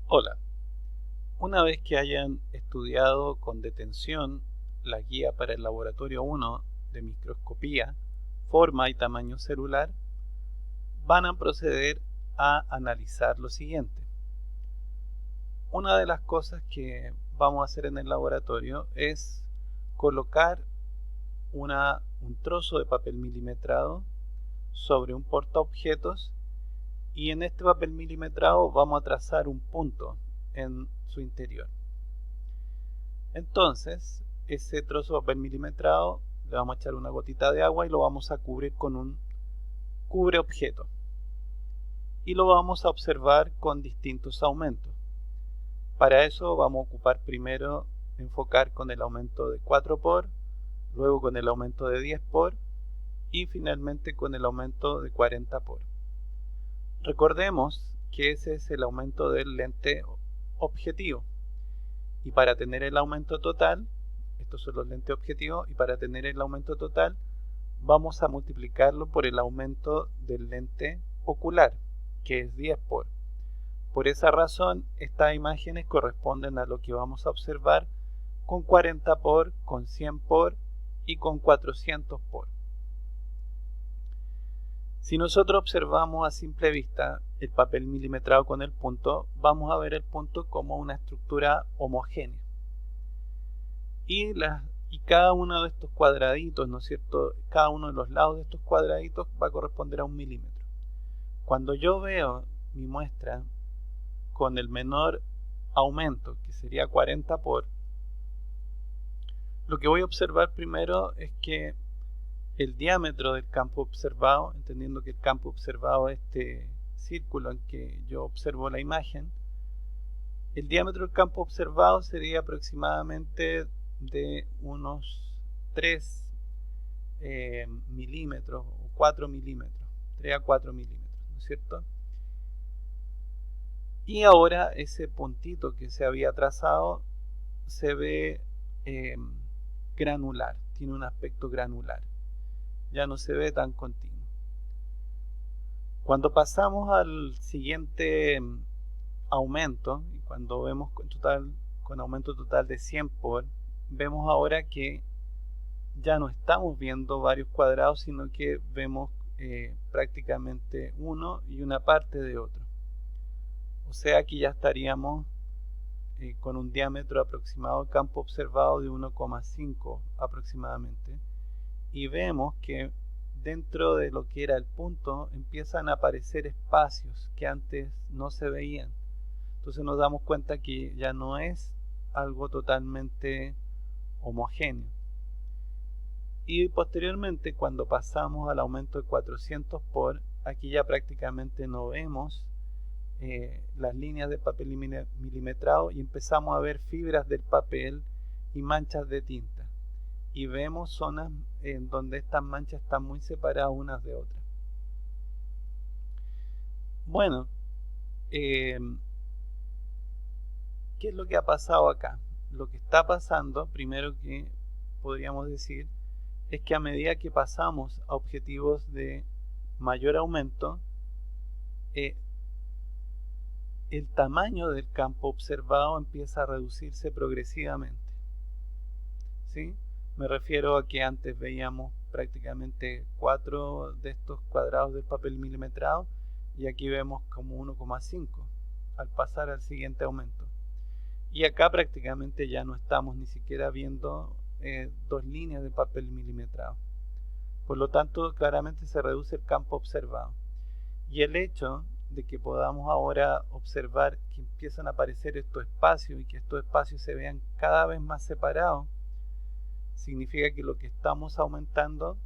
Hola, una vez que hayan estudiado con detención la guía para el laboratorio 1 de microscopía, forma y tamaño celular, van a proceder a analizar lo siguiente. Una de las cosas que vamos a hacer en el laboratorio es colocar un trozo de papel milimetrado sobre un portaobjetos y en este papel milimetrado vamos a trazar un punto en su interior. Entonces, ese trozo de papel milimetrado le vamos a echar una gotita de agua y lo vamos a cubrir con un cubre objeto. Y lo vamos a observar con distintos aumentos. Para eso vamos a ocupar primero enfocar con el aumento de 4 por, luego con el aumento de 10 por y finalmente con el aumento de 40 por. Recordemos que ese es el aumento del lente objetivo. Y para tener el aumento total, estos son los lentes objetivos, y para tener el aumento total vamos a multiplicarlo por el aumento del lente ocular, que es 10 por. Por esa razón, estas imágenes corresponden a lo que vamos a observar con 40 por, con 100 por y con 400 por. Si nosotros observamos a simple vista el papel milimetrado con el punto, vamos a ver el punto como una estructura homogénea. Y cada uno de estos cuadraditos, ¿no es cierto? Cada uno de los lados de estos cuadraditos va a corresponder a 1 milímetro. Cuando yo veo mi muestra con el menor aumento, que sería 40 por, lo que voy a observar primero es que el diámetro del campo observado, entendiendo que el campo observado es este círculo en que yo observo la imagen, el diámetro del campo observado sería aproximadamente de unos 3 milímetros o 4 milímetros, 3 a 4 milímetros, ¿no es cierto? Y ahora ese puntito que se había trazado se ve granular, tiene un aspecto granular, ya no se ve tan continuo. Cuando pasamos al siguiente aumento, y cuando vemos con aumento total de 100 por, vemos ahora que ya no estamos viendo varios cuadrados, sino que vemos prácticamente uno y una parte de otro. O sea que ya estaríamos con un diámetro aproximado del campo observado de 1,5 aproximadamente. Y vemos que dentro de lo que era el punto empiezan a aparecer espacios que antes no se veían. Entonces nos damos cuenta que ya no es algo totalmente homogéneo. Y posteriormente, cuando pasamos al aumento de 400 por, aquí ya prácticamente no vemos las líneas de papel milimetrado y empezamos a ver fibras del papel y manchas de tinta. Y vemos zonas en donde estas manchas están muy separadas unas de otras. Bueno, ¿qué es lo que ha pasado acá? Lo que está pasando, primero que podríamos decir, es que a medida que pasamos a objetivos de mayor aumento, el tamaño del campo observado empieza a reducirse progresivamente. ¿Sí? Me refiero a que antes veíamos prácticamente 4 de estos cuadrados del papel milimetrado y aquí vemos como 1,5 al pasar al siguiente aumento. Y acá prácticamente ya no estamos ni siquiera viendo 2 líneas de papel milimetrado. Por lo tanto, claramente se reduce el campo observado. Y el hecho de que podamos ahora observar que empiezan a aparecer estos espacios y que estos espacios se vean cada vez más separados, significa que lo que estamos aumentando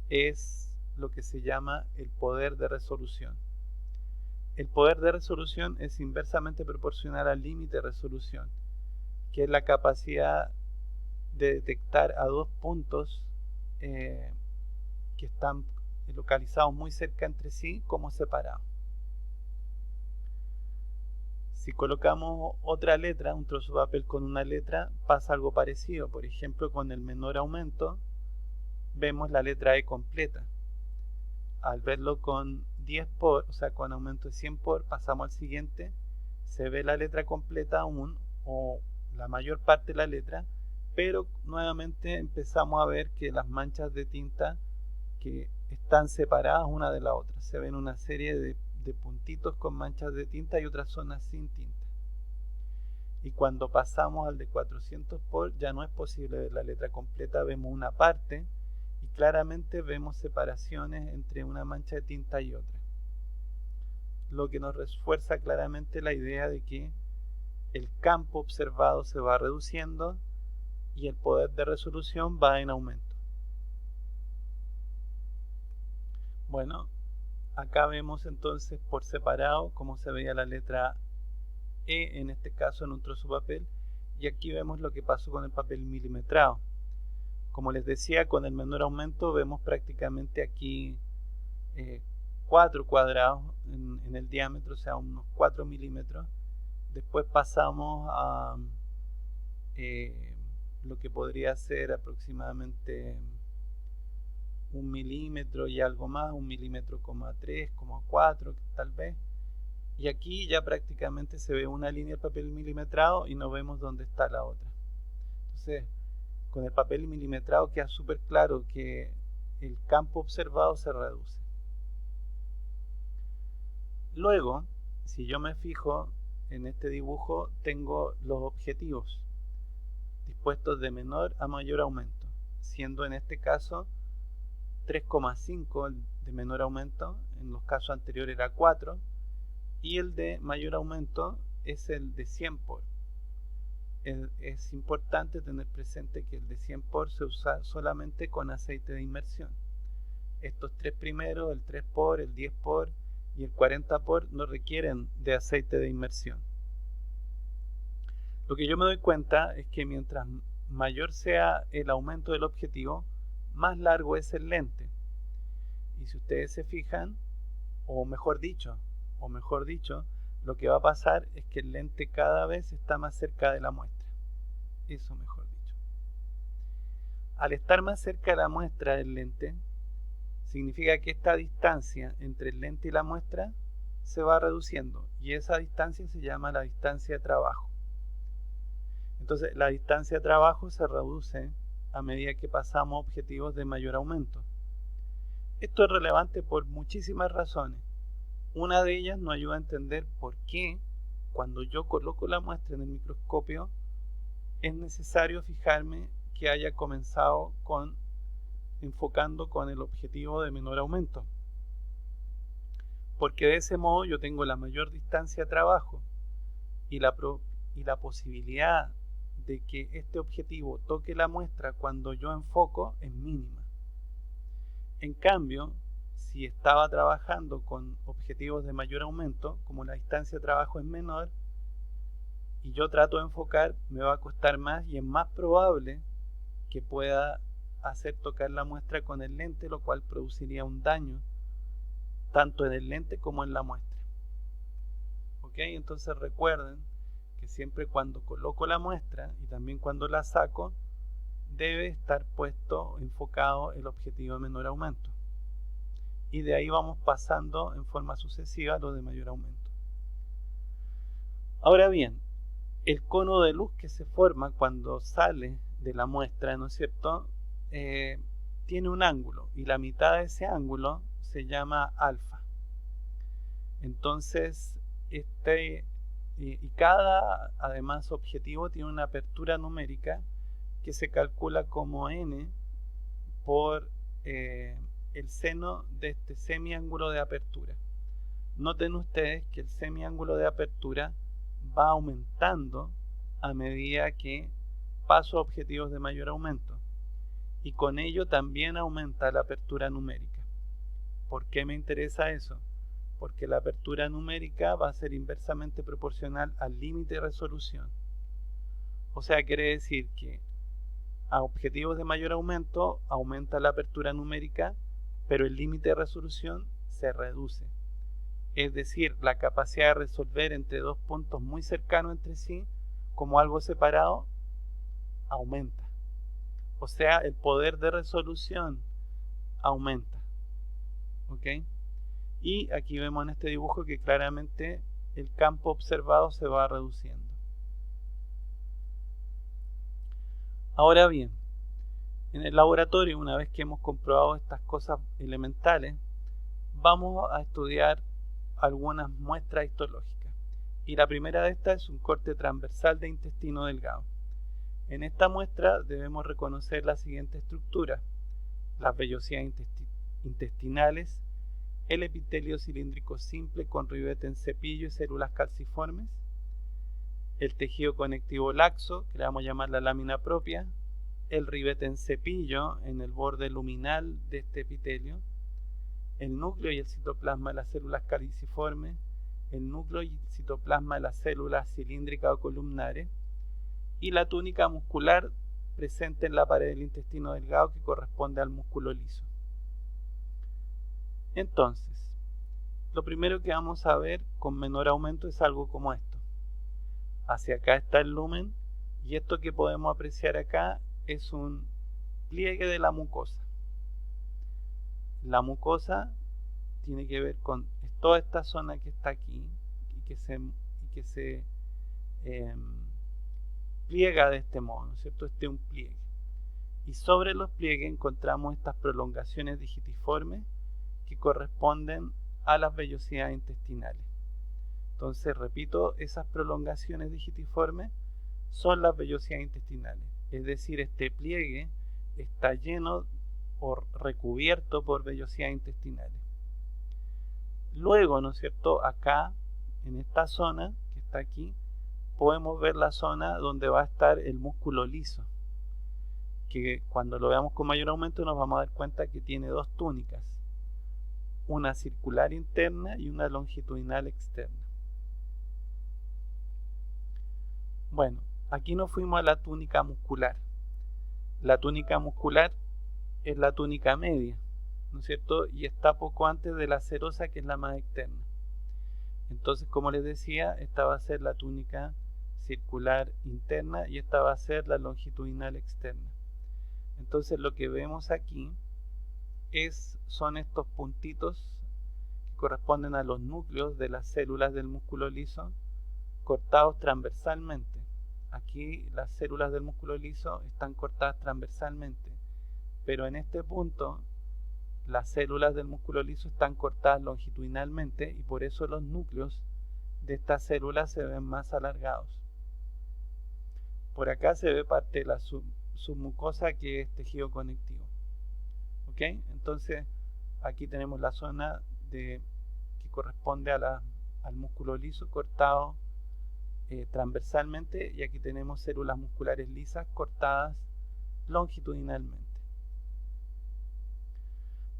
es lo que se llama el poder de resolución. El poder de resolución es inversamente proporcional al límite de resolución, que es la capacidad de detectar a dos puntos que están localizados muy cerca entre sí como separados. Si colocamos otra letra, un trozo de papel con una letra, pasa algo parecido. Por ejemplo, con el menor aumento vemos la letra E completa. Al verlo con 10 por, o sea, con aumento de 100 por, pasamos al siguiente se ve la letra completa aún, o la mayor parte de la letra, pero nuevamente empezamos a ver que las manchas de tinta que están separadas una de la otra. Se ven una serie de puntitos con manchas de tinta y otras zonas sin tinta. Y cuando pasamos al de 400 por ya no es posible ver la letra completa, vemos una parte y claramente vemos separaciones entre una mancha de tinta y otra, lo que nos refuerza claramente la idea de que el campo observado se va reduciendo y el poder de resolución va en aumento. Bueno, acá vemos entonces por separado cómo se veía la letra E, en este caso en un trozo de papel, y aquí vemos lo que pasó con el papel milimetrado. Como les decía, con el menor aumento vemos prácticamente aquí 4 cuadrados en el diámetro, o sea, unos 4 milímetros. Después pasamos a lo que podría ser aproximadamente 1 milímetro y algo más, 1 milímetro, 3, 4 tal vez. Y aquí ya prácticamente se ve una línea del papel milimetrado y no vemos dónde está la otra. Entonces, con el papel milimetrado queda súper claro que el campo observado se reduce. Luego, si yo me fijo en este dibujo, tengo los objetivos dispuestos de menor a mayor aumento, siendo en este caso 3,5 el de menor aumento, en los casos anteriores era 4, y el de mayor aumento es el de 100 por. Es importante tener presente que el de 100 por se usa solamente con aceite de inmersión. Estos tres primeros, el 3 por, el 10 por y el 40 por, no requieren de aceite de inmersión. Lo que yo me doy cuenta es que mientras mayor sea el aumento del objetivo, más largo es el lente. Y si ustedes se fijan, o mejor dicho, lo que va a pasar es que el lente cada vez está más cerca de la muestra. Eso mejor dicho. Al estar más cerca de la muestra del lente, significa que esta distancia entre el lente y la muestra se va reduciendo, y esa distancia se llama la distancia de trabajo. Entonces, la distancia de trabajo se reduce a medida que pasamos objetivos de mayor aumento. Esto es relevante por muchísimas razones. Una de ellas nos ayuda a entender por qué cuando yo coloco la muestra en el microscopio es necesario fijarme que haya comenzado enfocando con el objetivo de menor aumento. Porque de ese modo yo tengo la mayor distancia de trabajo y la posibilidad de que este objetivo toque la muestra cuando yo enfoco es mínima. En cambio, si estaba trabajando con objetivos de mayor aumento, como la distancia de trabajo es menor, y yo trato de enfocar, me va a costar más y es más probable que pueda hacer tocar la muestra con el lente, lo cual produciría un daño tanto en el lente como en la muestra. ¿Ok? Entonces recuerden que siempre cuando coloco la muestra y también cuando la saco, debe estar puesto, enfocado el objetivo de menor aumento. Y de ahí vamos pasando en forma sucesiva a lo de mayor aumento. Ahora bien, el cono de luz que se forma cuando sale de la muestra, ¿no es cierto?, tiene un ángulo, y la mitad de ese ángulo se llama alfa. Entonces, cada, además, objetivo tiene una apertura numérica que se calcula como n por el seno de este semiángulo de apertura. Noten ustedes que el semiángulo de apertura va aumentando a medida que paso a objetivos de mayor aumento, y con ello también aumenta la apertura numérica. ¿Por qué me interesa eso? Porque la apertura numérica va a ser inversamente proporcional al límite de resolución. O sea, quiere decir que a objetivos de mayor aumento aumenta la apertura numérica, pero el límite de resolución se reduce. Es decir, la capacidad de resolver entre dos puntos muy cercanos entre sí, como algo separado, aumenta. O sea, el poder de resolución aumenta. ¿Ok? Y aquí vemos en este dibujo que claramente el campo observado se va reduciendo. Ahora bien, en el laboratorio, una vez que hemos comprobado estas cosas elementales, vamos a estudiar algunas muestras histológicas. Y la primera de estas es un corte transversal de intestino delgado. En esta muestra debemos reconocer la siguiente estructura: las vellosías intestinales, el epitelio cilíndrico simple con ribete en cepillo y células calciformes, el tejido conectivo laxo, que le vamos a llamar la lámina propia, el ribete en cepillo en el borde luminal de este epitelio, el núcleo y el citoplasma de las células caliciformes, el núcleo y el citoplasma de las células cilíndricas o columnares, y la túnica muscular presente en la pared del intestino delgado, que corresponde al músculo liso. Entonces, lo primero que vamos a ver con menor aumento es algo como esto. Hacia acá está el lumen, y esto que podemos apreciar acá es un pliegue de la mucosa. La mucosa tiene que ver con toda esta zona que está aquí y que se pliega de este modo, ¿no es cierto? Este es un pliegue. Y sobre los pliegues encontramos estas prolongaciones digitiformes que corresponden a las vellosidades intestinales. Entonces, repito, esas prolongaciones digitiformes son las vellosidades intestinales. Es decir, este pliegue está lleno o recubierto por vellosidades intestinales. Luego, ¿no es cierto?, acá, en esta zona que está aquí, podemos ver la zona donde va a estar el músculo liso, que cuando lo veamos con mayor aumento nos vamos a dar cuenta que tiene dos túnicas, una circular interna y una longitudinal externa. Bueno, aquí nos fuimos a la túnica muscular. La túnica muscular es la túnica media, ¿no es cierto? Y está poco antes de la serosa, que es la más externa. Entonces, como les decía, esta va a ser la túnica circular interna y esta va a ser la longitudinal externa. Entonces, lo que vemos aquí son estos puntitos que corresponden a los núcleos de las células del músculo liso cortados transversalmente. Aquí las células del músculo liso están cortadas transversalmente, pero en este punto las células del músculo liso están cortadas longitudinalmente y por eso los núcleos de estas células se ven más alargados. Por acá se ve parte de la submucosa, que es tejido conectivo. ¿Ok? Entonces aquí tenemos la zona que corresponde al músculo liso cortado transversalmente, y aquí tenemos células musculares lisas cortadas longitudinalmente.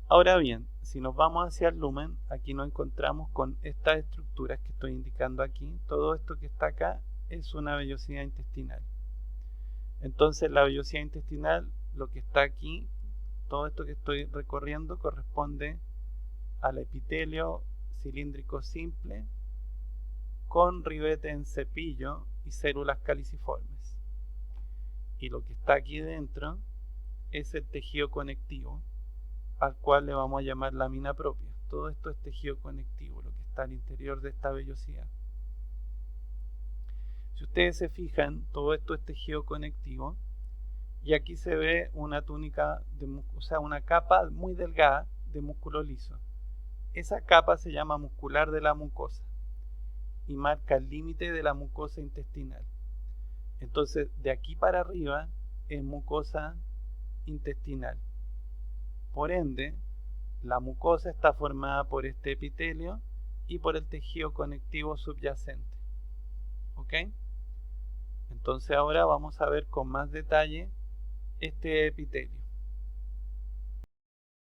Ahora bien, si nos vamos hacia el lumen, aquí nos encontramos con estas estructuras que estoy indicando aquí. Todo esto que está acá es una vellosidad intestinal. Entonces la vellosidad intestinal, lo que está aquí, todo esto que estoy recorriendo, corresponde al epitelio cilíndrico simple con ribete en cepillo y células caliciformes. Y lo que está aquí dentro es el tejido conectivo, al cual le vamos a llamar lámina propia. Todo esto es tejido conectivo, lo que está al interior de esta vellosidad. Si ustedes se fijan, todo esto es tejido conectivo, y aquí se ve una túnica, una capa muy delgada de músculo liso. Esa capa se llama muscular de la mucosa y marca el límite de la mucosa intestinal. Entonces, de aquí para arriba es mucosa intestinal. Por ende, la mucosa está formada por este epitelio y por el tejido conectivo subyacente. ¿Ok? Entonces ahora vamos a ver con más detalle este epitelio.